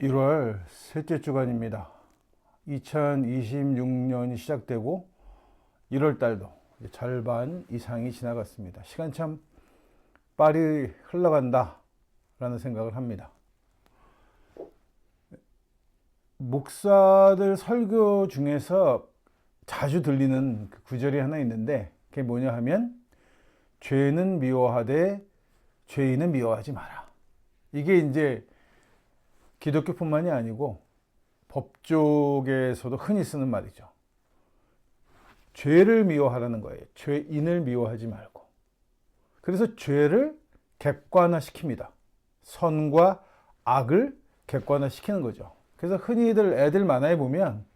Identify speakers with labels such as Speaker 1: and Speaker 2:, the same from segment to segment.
Speaker 1: 1월 셋째 주간입니다. 2026년이 시작되고 1월 달도 절반 이상이 지나갔습니다. 시간 참 빨리 흘러간다 라는 생각을 합니다. 목사들 설교 중에서 자주 들리는 그 구절이 하나 있는데 그게 뭐냐 하면 죄는 미워하되 죄인은 미워하지 마라. 이게 이제 기독교뿐만이 아니고 법조계에서도 흔히 쓰는 말이죠. 죄를 미워하라는 거예요. 죄인을 미워하지 말고. 그래서 죄를 객관화시킵니다. 선과 악을 객관화시키는 거죠. 그래서 흔히들 애들 만화에 보면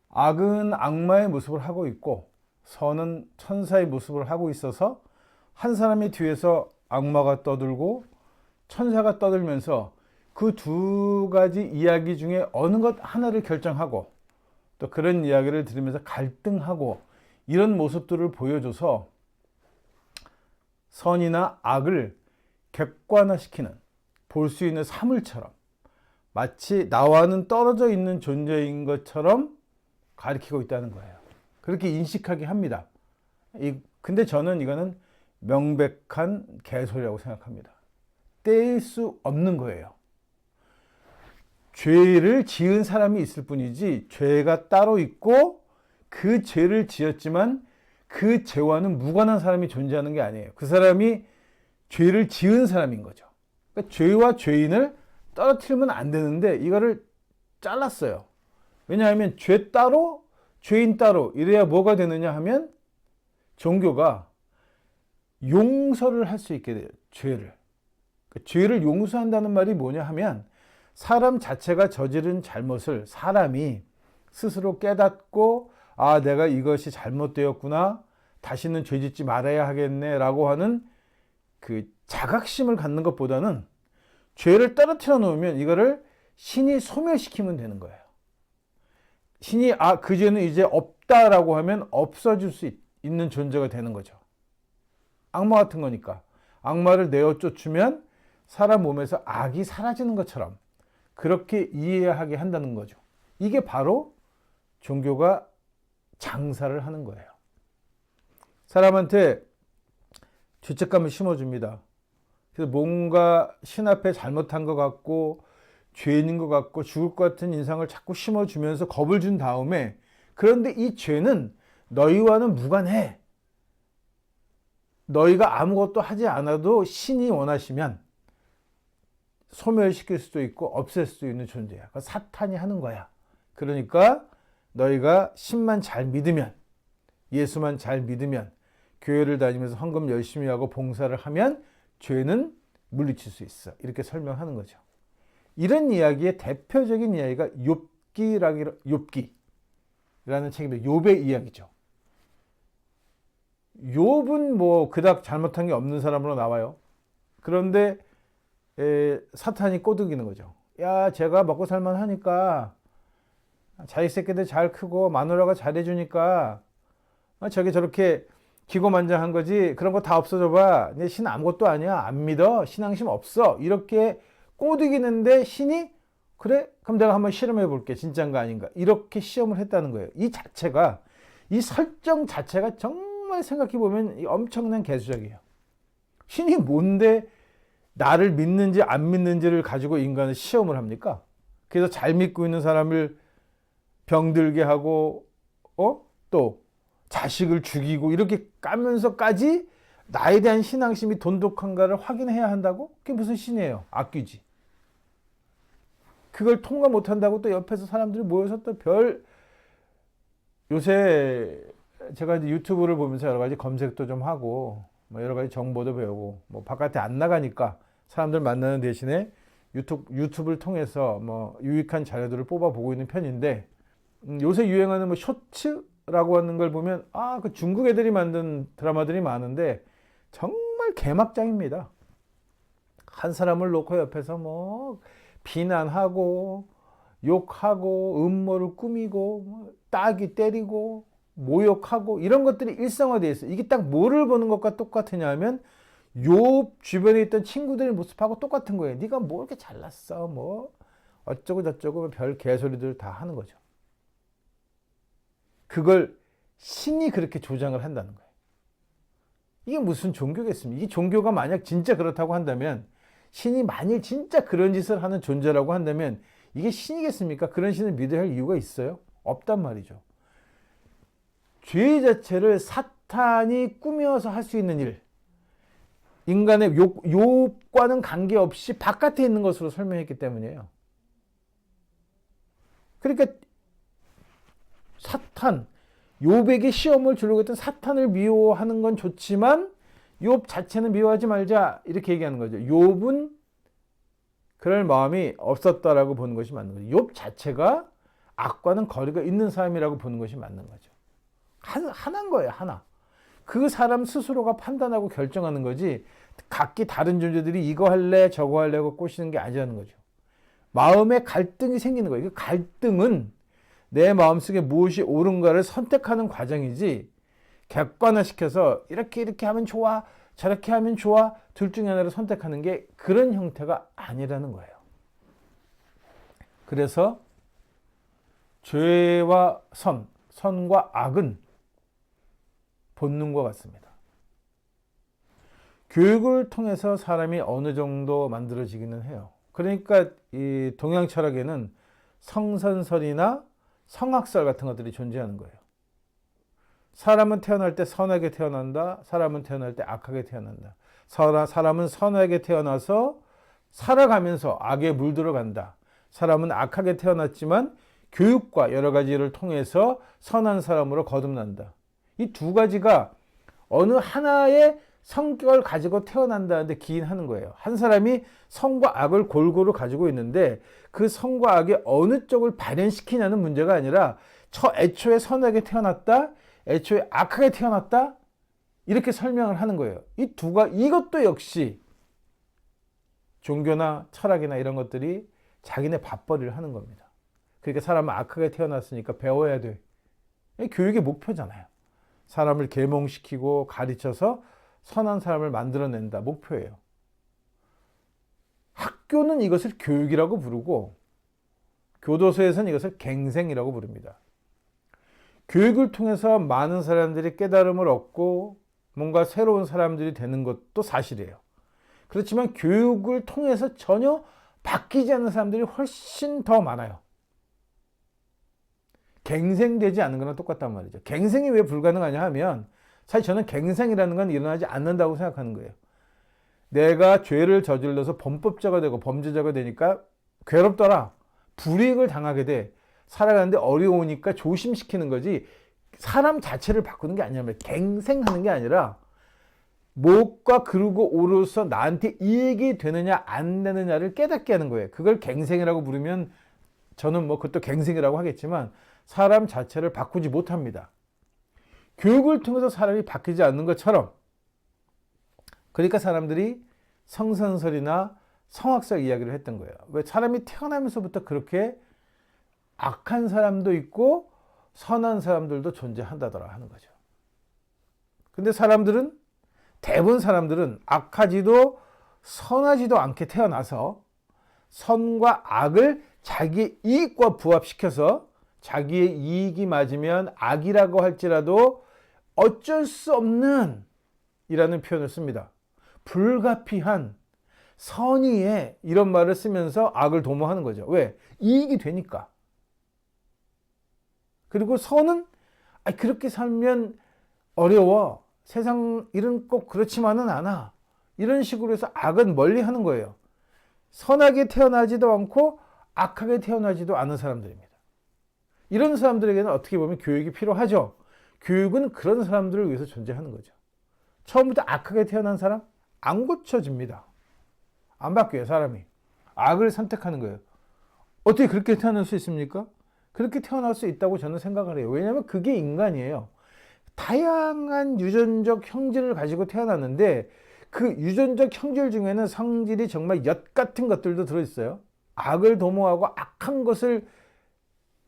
Speaker 1: 악은 악마의 모습을 하고 있고 선은 천사의 모습을 하고 있어서 한 사람이 뒤에서 악마가 떠들고 천사가 떠들면서 그 두 가지 이야기 중에 어느 것 하나를 결정하고 또 그런 이야기를 들으면서 갈등하고 이런 모습들을 보여줘서 선이나 악을 객관화시키는 볼 수 있는 사물처럼 마치 나와는 떨어져 있는 존재인 것처럼 가리키고 있다는 거예요. 그렇게 인식하게 합니다. 근데 저는 이거는 명백한 개소리라고 생각합니다. 떼일 수 없는 거예요. 죄를 지은 사람이 있을 뿐이지 죄가 따로 있고 그 죄를 지었지만 그 죄와는 무관한 사람이 존재하는 게 아니에요. 그 사람이 죄를 지은 사람인 거죠. 그러니까 죄와 죄인을 떨어뜨리면 안 되는데 이거를 잘랐어요. 왜냐하면 죄 따로 죄인 따로 이래야 뭐가 되느냐 하면 종교가 용서를 할 수 있게 돼요. 죄를. 그러니까 죄를 용서한다는 말이 뭐냐 하면 사람 자체가 저지른 잘못을 사람이 스스로 깨닫고 아 내가 이것이 잘못되었구나 다시는 죄 짓지 말아야 하겠네 라고 하는 그 자각심을 갖는 것보다는 죄를 떨어뜨려 놓으면 이거를 신이 소멸시키면 되는 거예요. 신이 그 죄는 이제 없다라고 하면 없어질 수 있는 존재가 되는 거죠. 악마 같은 거니까 악마를 내어 쫓으면 사람 몸에서 악이 사라지는 것처럼 그렇게 이해하게 한다는 거죠. 이게 바로 종교가 장사를 하는 거예요. 사람한테 죄책감을 심어줍니다. 그래서 뭔가 신 앞에 잘못한 것 같고 죄인인 것 같고 죽을 것 같은 인상을 자꾸 심어주면서 겁을 준 다음에 그런데 이 죄는 너희와는 무관해. 너희가 아무것도 하지 않아도 신이 원하시면 소멸시킬 수도 있고 없앨 수도 있는 존재야. 사탄이 하는 거야. 그러니까 너희가 신만 잘 믿으면 예수만 잘 믿으면 교회를 다니면서 헌금 열심히 하고 봉사를 하면 죄는 물리칠 수 있어. 이렇게 설명하는 거죠. 이런 이야기의 대표적인 이야기가 욥기라는 책인데 욥의 이야기죠. 욥은 뭐 그닥 잘못한 게 없는 사람으로 나와요. 그런데 사탄이 꼬드기는 거죠. 야, 제가 먹고 살만 하니까 자기 새끼들 잘 크고 마누라가 잘해주니까 저게 저렇게 기고만장한 거지. 그런 거 다 없어져 봐. 내 신 아무것도 아니야. 안 믿어. 신앙심 없어. 이렇게 꼬드기는데 신이 그래? 그럼 내가 한번 실험해 볼게. 진짜인가 아닌가. 이렇게 시험을 했다는 거예요. 이 설정 자체가 정말 생각해 보면 엄청난 개수작이에요. 신이 뭔데 나를 믿는지 안 믿는지를 가지고 인간은 시험을 합니까? 그래서 잘 믿고 있는 사람을 병들게 하고 또 자식을 죽이고 이렇게 까면서까지 나에 대한 신앙심이 돈독한가를 확인해야 한다고? 그게 무슨 신이에요? 악귀지. 그걸 통과 못한다고 또 옆에서 사람들이 모여서 또 요새 제가 이제 유튜브를 보면서 여러 가지 검색도 좀 하고 뭐 여러 가지 정보도 배우고 뭐 바깥에 안 나가니까 사람들 만나는 대신에 유튜브를 통해서 뭐 유익한 자료들을 뽑아 보고 있는 편인데 요새 유행하는 뭐 쇼츠라고 하는 걸 보면 그 중국 애들이 만든 드라마들이 많은데 정말 개막장입니다. 한 사람을 놓고 옆에서 뭐 비난하고 욕하고 음모를 꾸미고 따귀 때리고 모욕하고 이런 것들이 일상화되어 있어요. 이게 딱 뭐를 보는 것과 똑같으냐 하면 욥 주변에 있던 친구들의 모습하고 똑같은 거예요. 네가 뭐 이렇게 잘났어? 뭐 어쩌고 저쩌고 별 개소리들 다 하는 거죠. 그걸 신이 그렇게 조장을 한다는 거예요. 이게 무슨 종교겠습니까? 이 종교가 만약 진짜 그렇다고 한다면, 신이 만일 진짜 그런 짓을 하는 존재라고 한다면 이게 신이겠습니까? 그런 신을 믿어야 할 이유가 있어요? 없단 말이죠. 죄 자체를 사탄이 꾸며서 할 수 있는 일, 인간의 욕과는 관계없이 바깥에 있는 것으로 설명했기 때문이에요. 그러니까 사탄, 욥에게 시험을 주려고 했던 사탄을 미워하는 건 좋지만 욥 자체는 미워하지 말자, 이렇게 얘기하는 거죠. 욥은 그럴 마음이 없었다라고 보는 것이 맞는 거죠. 욥 자체가 악과는 거리가 있는 사람이라고 보는 것이 맞는 거죠. 하나인 거예요, 하나. 그 사람 스스로가 판단하고 결정하는 거지, 각기 다른 존재들이 이거 할래 저거 할래고 꼬시는 게 아니라는 거죠. 마음에 갈등이 생기는 거예요. 그 갈등은 내 마음속에 무엇이 옳은가를 선택하는 과정이지, 객관화시켜서 이렇게 하면 좋아, 저렇게 하면 좋아, 둘 중에 하나를 선택하는 게 그런 형태가 아니라는 거예요. 그래서 죄와 선과 악은 본능과 같습니다. 교육을 통해서 사람이 어느 정도 만들어지기는 해요. 그러니까 이 동양 철학에는 성선설이나 성악설 같은 것들이 존재하는 거예요. 사람은 태어날 때 선하게 태어난다. 사람은 태어날 때 악하게 태어난다. 사람은 선하게 태어나서 살아가면서 악에 물들어간다. 사람은 악하게 태어났지만 교육과 여러 가지를 통해서 선한 사람으로 거듭난다. 이 두 가지가 어느 하나의 성격을 가지고 태어난다는데 기인하는 거예요. 한 사람이 선과 악을 골고루 가지고 있는데 그 선과 악의 어느 쪽을 발현시키냐는 문제가 아니라 애초에 선하게 태어났다, 애초에 악하게 태어났다, 이렇게 설명을 하는 거예요. 이것도 역시 종교나 철학이나 이런 것들이 자기네 밥벌이를 하는 겁니다. 그러니까 사람은 악하게 태어났으니까 배워야 돼. 교육의 목표잖아요. 사람을 계몽시키고 가르쳐서 선한 사람을 만들어낸다, 목표예요. 학교는 이것을 교육이라고 부르고 교도소에서는 이것을 갱생이라고 부릅니다. 교육을 통해서 많은 사람들이 깨달음을 얻고 뭔가 새로운 사람들이 되는 것도 사실이에요. 그렇지만 교육을 통해서 전혀 바뀌지 않는 사람들이 훨씬 더 많아요. 갱생되지 않는 거랑 똑같단 말이죠. 갱생이 왜 불가능하냐 하면, 사실 저는 갱생이라는 건 일어나지 않는다고 생각하는 거예요. 내가 죄를 저질러서 범법자가 되고 범죄자가 되니까 괴롭더라, 불이익을 당하게 돼, 살아가는데 어려우니까 조심시키는 거지, 사람 자체를 바꾸는 게 아니라, 갱생하는 게 아니라 무엇과 그르고 오르서 나한테 이익이 되느냐 안 되느냐를 깨닫게 하는 거예요. 그걸 갱생이라고 부르면 저는 그것도 갱생이라고 하겠지만 사람 자체를 바꾸지 못합니다. 교육을 통해서 사람이 바뀌지 않는 것처럼, 그러니까 사람들이 성선설이나 성악설 이야기를 했던 거예요. 왜? 사람이 태어나면서부터 그렇게 악한 사람도 있고 선한 사람들도 존재한다더라 하는 거죠. 근데 대부분 사람들은 악하지도 선하지도 않게 태어나서 선과 악을 자기의 이익과 부합시켜서 자기의 이익이 맞으면 악이라고 할지라도 어쩔 수 없는 이라는 표현을 씁니다. 불가피한 선의에, 이런 말을 쓰면서 악을 도모하는 거죠. 왜? 이익이 되니까. 그리고 선은 그렇게 살면 어려워, 세상 일은 꼭 그렇지만은 않아, 이런 식으로 해서 악은 멀리 하는 거예요. 선하게 태어나지도 않고 악하게 태어나지도 않은 사람들입니다. 이런 사람들에게는 어떻게 보면 교육이 필요하죠. 교육은 그런 사람들을 위해서 존재하는 거죠. 처음부터 악하게 태어난 사람 안 고쳐집니다. 안 바뀌어요. 사람이 악을 선택하는 거예요. 어떻게 그렇게 태어날 수 있습니까? 그렇게 태어날 수 있다고 저는 생각을 해요. 왜냐하면 그게 인간이에요. 다양한 유전적 형질을 가지고 태어났는데 그 유전적 형질 중에는 성질이 정말 엿 같은 것들도 들어있어요. 악을 도모하고 악한 것을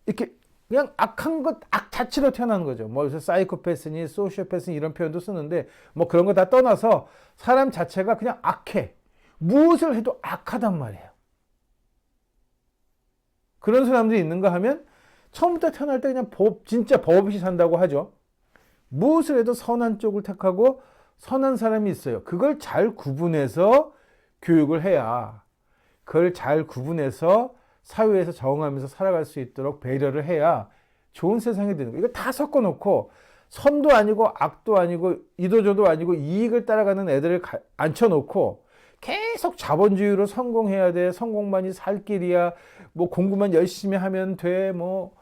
Speaker 1: 이렇게 그냥 악한 것, 악 자체로 태어나는 거죠. 그래서 사이코패스니 소시오패스니 이런 표현도 쓰는데 그런 거 다 떠나서 사람 자체가 그냥 악해. 무엇을 해도 악하단 말이에요. 그런 사람들이 있는가 하면 처음부터 태어날 때 그냥 진짜 법 없이 산다고 하죠. 무엇을 해도 선한 쪽을 택하고 선한 사람이 있어요. 그걸 잘 구분해서 교육을 해야, 그걸 잘 구분해서 사회에서 적응하면서 살아갈 수 있도록 배려를 해야 좋은 세상이 되는 거예요. 이거 다 섞어놓고 선도 아니고 악도 아니고 이도저도 아니고 이익을 따라가는 애들을 앉혀놓고 계속 자본주의로 성공해야 돼. 성공만이 살 길이야. 뭐 공부만 열심히 하면 돼. 뭐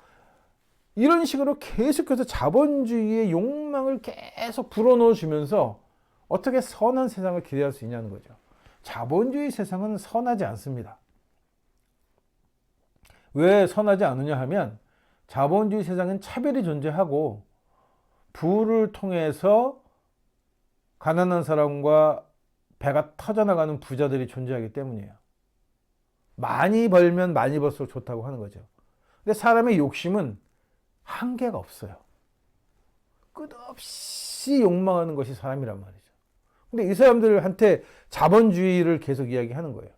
Speaker 1: 이런 식으로 계속해서 자본주의의 욕망을 계속 불어넣어 주면서 어떻게 선한 세상을 기대할 수 있냐는 거죠. 자본주의 세상은 선하지 않습니다. 왜 선하지 않느냐 하면 자본주의 세상은 차별이 존재하고 부를 통해서 가난한 사람과 배가 터져나가는 부자들이 존재하기 때문이에요. 많이 벌면 많이 벌수록 좋다고 하는 거죠. 근데 사람의 욕심은 한계가 없어요. 끝없이 욕망하는 것이 사람이란 말이죠. 근데 이 사람들한테 자본주의를 계속 이야기하는 거예요.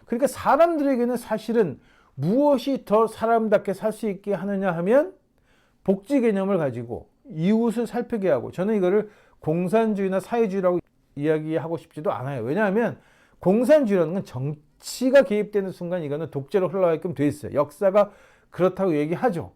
Speaker 1: 그러니까 사람들에게는 사실은 무엇이 더 사람답게 살 수 있게 하느냐 하면 복지 개념을 가지고 이웃을 살피게 하고, 저는 이거를 공산주의나 사회주의라고 이야기하고 싶지도 않아요. 왜냐하면 공산주의라는 건 정치가 개입되는 순간 이거는 독재로 흘러가게끔 돼 있어요. 역사가 그렇다고 얘기하죠.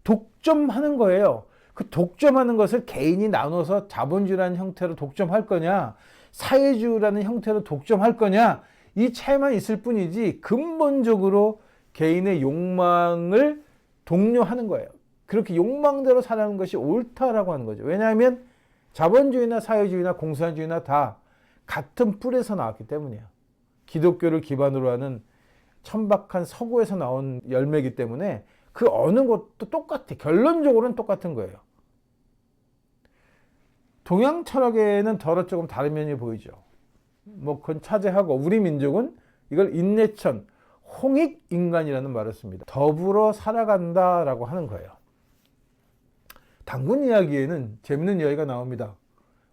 Speaker 1: 독점하는 거예요. 그 독점하는 것을 개인이 나눠서 자본주의라는 형태로 독점할 거냐, 사회주의라는 형태로 독점할 거냐, 이 차이만 있을 뿐이지 근본적으로 개인의 욕망을 독려하는 거예요. 그렇게 욕망대로 살아가는 것이 옳다라고 하는 거죠. 왜냐하면 자본주의나 사회주의나 공산주의나 다 같은 뿔에서 나왔기 때문이에요. 기독교를 기반으로 하는 천박한 서구에서 나온 열매이기 때문에 그 어느 것도 똑같아. 결론적으로는 똑같은 거예요. 동양 철학에는 더러 조금 다른 면이 보이죠. 뭐 그건 차지하고, 우리 민족은 이걸 인내천, 홍익인간이라는 말을 씁니다. 더불어 살아간다라고 하는 거예요. 단군 이야기에는 재밌는 이야기가 나옵니다.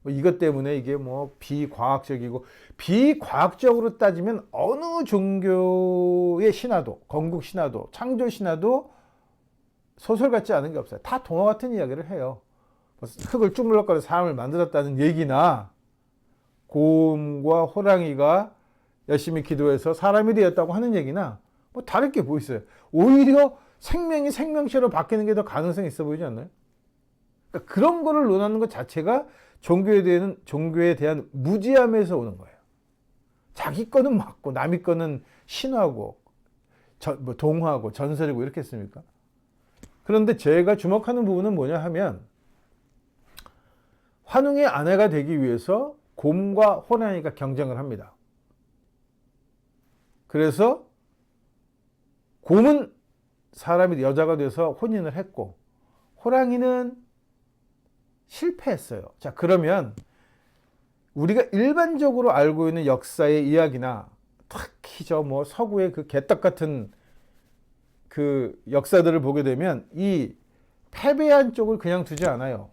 Speaker 1: 뭐 이것 때문에 이게 뭐 비과학적이고, 비과학적으로 따지면 어느 종교의 신화도, 건국 신화도, 창조 신화도 소설 같지 않은 게 없어요. 다 동화 같은 이야기를 해요. 흙을 주물럭거려 사람을 만들었다는 얘기나, 곰과 호랑이가 열심히 기도해서 사람이 되었다고 하는 얘기나, 뭐 다를 게 뭐 있어요. 오히려 생명이 생명체로 바뀌는 게 더 가능성이 있어 보이지 않나요? 그러니까 그런 거를 논하는 것 자체가 종교에 대한 무지함에서 오는 거예요. 자기 거는 맞고 남의 거는 신화고 뭐 동화고 전설이고 이렇게 했습니까? 그런데 제가 주목하는 부분은 뭐냐 하면, 환웅의 아내가 되기 위해서 곰과 호랑이가 경쟁을 합니다. 그래서 곰은 사람이 여자가 돼서 혼인을 했고, 호랑이는 실패했어요. 자, 그러면 우리가 일반적으로 알고 있는 역사의 이야기나, 특히 저 뭐 서구의 그 개떡 같은 그 역사들을 보게 되면 이 패배한 쪽을 그냥 두지 않아요.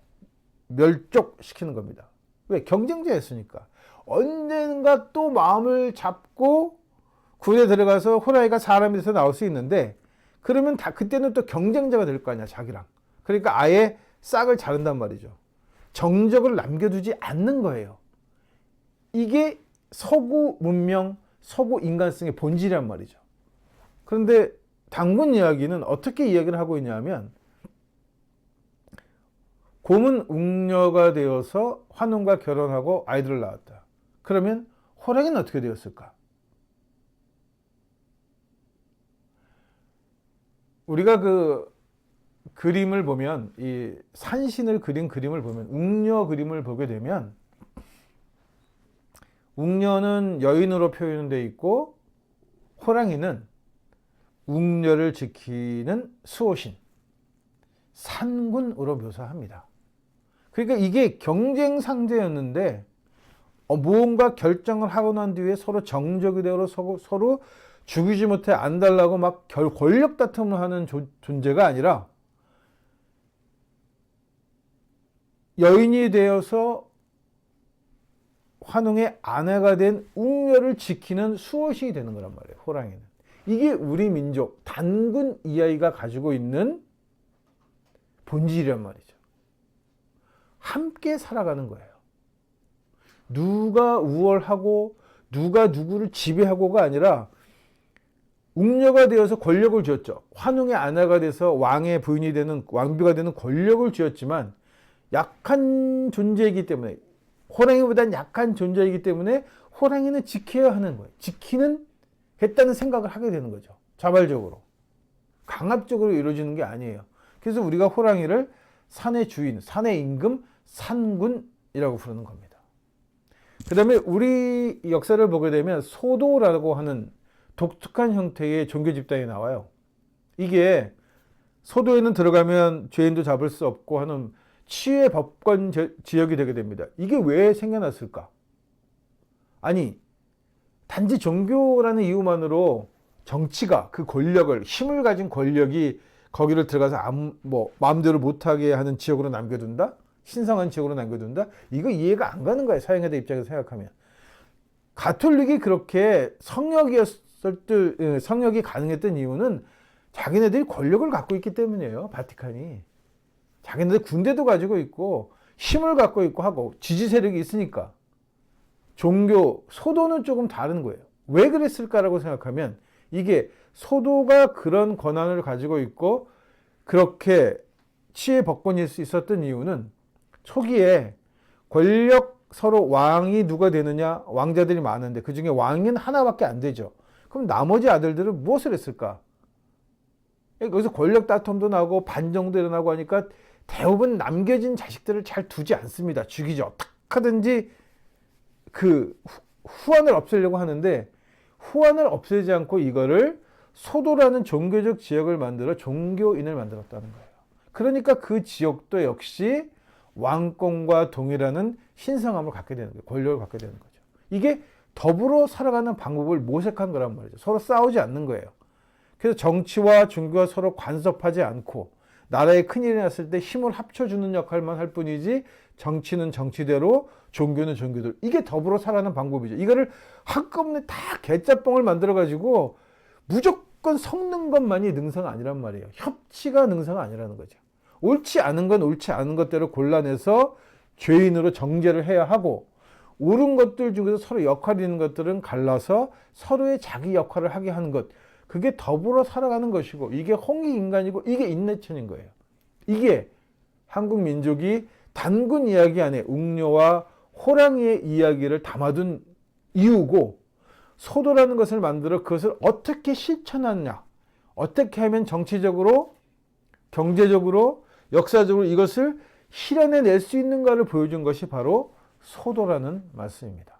Speaker 1: 멸족시키는 겁니다. 왜? 경쟁자였으니까. 언젠가 또 마음을 잡고 군에 들어가서 호랑이가 사람이 돼서 나올 수 있는데, 그러면 그때는 또 경쟁자가 될 거 아니야, 자기랑. 그러니까 아예 싹을 자른단 말이죠. 정적을 남겨두지 않는 거예요. 이게 서구 문명, 서구 인간성의 본질이란 말이죠. 그런데 단군 이야기는 어떻게 이야기를 하고 있냐면, 곰은 웅녀가 되어서 환웅과 결혼하고 아이들을 낳았다. 그러면 호랑이는 어떻게 되었을까? 우리가 그 그림을 보면, 이 산신을 그린 그림을 보면, 웅녀 그림을 보게 되면, 웅녀는 여인으로 표현되어 있고 호랑이는 웅녀를 지키는 수호신, 산군으로 묘사합니다. 그러니까 이게 경쟁 상대였는데, 무언가 결정을 하고 난 뒤에 서로 정적이 되어 서로 죽이지 못해 안 달라고 막 권력 다툼을 하는 존재가 아니라, 여인이 되어서 환웅의 아내가 된 웅녀를 지키는 수호신이 되는 거란 말이에요, 호랑이는. 이게 우리 민족 단군 이야기가 가지고 있는 본질이란 말이죠. 함께 살아가는 거예요. 누가 우월하고 누가 누구를 지배하고가 아니라 웅녀가 되어서 권력을 쥐었죠. 환웅의 아내가 돼서 왕의 부인이 되는, 왕비가 되는 권력을 쥐었지만 약한 존재이기 때문에, 호랑이보다는 약한 존재이기 때문에 호랑이는 지켜야 하는 거예요. 지키겠다는 생각을 하게 되는 거죠. 자발적으로. 강압적으로 이루어지는 게 아니에요. 그래서 우리가 호랑이를 산의 주인, 산의 임금, 산군이라고 부르는 겁니다. 그 다음에 우리 역사를 보게 되면 소도라고 하는 독특한 형태의 종교 집단이 나와요. 이게 소도에는 들어가면 죄인도 잡을 수 없고 하는 치외 법권 지역이 되게 됩니다. 이게 왜 생겨났을까? 아니, 단지 종교라는 이유만으로 정치가 그 권력을, 힘을 가진 권력이 거기를 들어가서 마음대로 못하게 하는 지역으로 남겨둔다? 신성한 지역으로 남겨둔다? 이거 이해가 안 가는 거예요. 서양인들 입장에서 생각하면. 가톨릭이 그렇게 성역이 가능했던 이유는 자기네들이 권력을 갖고 있기 때문이에요. 바티칸이. 자기네들 군대도 가지고 있고 힘을 갖고 있고 하고 지지 세력이 있으니까. 종교, 소도는 조금 다른 거예요. 왜 그랬을까라고 생각하면 이게 소도가 그런 권한을 가지고 있고 그렇게 치외 법권일 수 있었던 이유는 초기에 권력, 서로 왕이 누가 되느냐, 왕자들이 많은데 그 중에 왕은 하나밖에 안 되죠. 그럼 나머지 아들들은 무엇을 했을까? 여기서 권력 다툼도 나고 반정도 일어나고 하니까 대부분 남겨진 자식들을 잘 두지 않습니다. 죽이죠. 어떻게 하든지 그 후환을 없애려고 하는데 후환을 없애지 않고 이거를 소도라는 종교적 지역을 만들어 종교인을 만들었다는 거예요. 그러니까 그 지역도 역시 왕권과 동일하는 신성함을 갖게 되는 거예요. 권력을 갖게 되는 거죠. 이게 더불어 살아가는 방법을 모색한 거란 말이죠. 서로 싸우지 않는 거예요. 그래서 정치와 종교가 서로 간섭하지 않고 나라에 큰일이 났을 때 힘을 합쳐주는 역할만 할 뿐이지 정치는 정치대로 종교는 종교대로 이게 더불어 살아가는 방법이죠. 이거를 한꺼번에 다 개짜뽕을 만들어가지고 무조건 섞는 것만이 능사가 아니란 말이에요. 협치가 능사가 아니라는 거죠. 옳지 않은 건 옳지 않은 것대로 골라내서 죄인으로 정죄를 해야 하고 옳은 것들 중에서 서로 역할이 있는 것들은 갈라서 서로의 자기 역할을 하게 하는 것. 그게 더불어 살아가는 것이고 이게 홍익인간이고 이게 인내천인 거예요. 이게 한국 민족이 단군 이야기 안에 웅녀와 호랑이의 이야기를 담아둔 이유고 소도라는 것을 만들어 그것을 어떻게 실천하느냐, 어떻게 하면 정치적으로, 경제적으로, 역사적으로 이것을 실현해낼 수 있는가를 보여준 것이 바로 소도라는 말씀입니다.